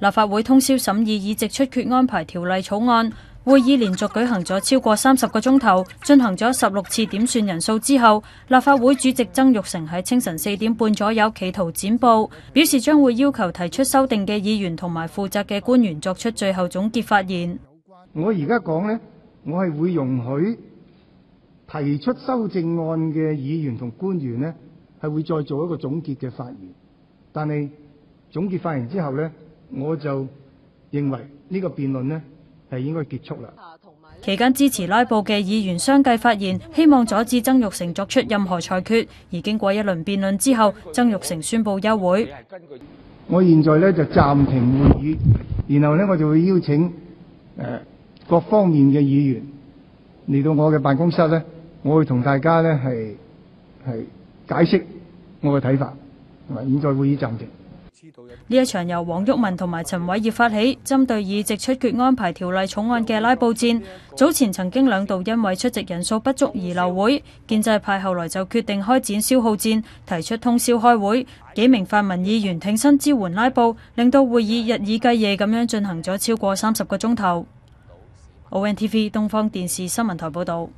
立法會通宵審議議席出缺安排條例草案，會議連續舉行咗超過30個鐘頭，進行咗16次點算人數之後，立法會主席曾鈺成喺清晨4點半左右企圖剪布，表示將會要求提出修訂嘅議員同埋負責嘅官員作出最後總結發言。我而家講呢，我係會容許提出修正案嘅議員同官員呢，係會再做一個總結嘅發言，但係總結發言之後呢，我就認為呢個辯論呢係應該結束啦。期間支持拉布嘅議員相繼發言，希望阻止曾鈺成作出任何裁決。而經過一輪辯論之後，曾鈺成宣布休會。我現在呢就暫停會議，然後呢我就會邀請各方面嘅議員嚟到我嘅辦公室呢，我會同大家呢係解釋我嘅睇法。現在會議暫停。呢一場由黃毓民同埋陳偉業發起，針對議席出缺安排條例草案嘅拉布戰，早前曾經2度因為出席人數不足而流會，建制派後來就決定開展消耗戰，提出通宵開會，幾名泛民議員挺身支援拉布，令到會議日以繼夜咁樣進行咗超過30個鐘頭。ONTV 東方電視新聞台報道。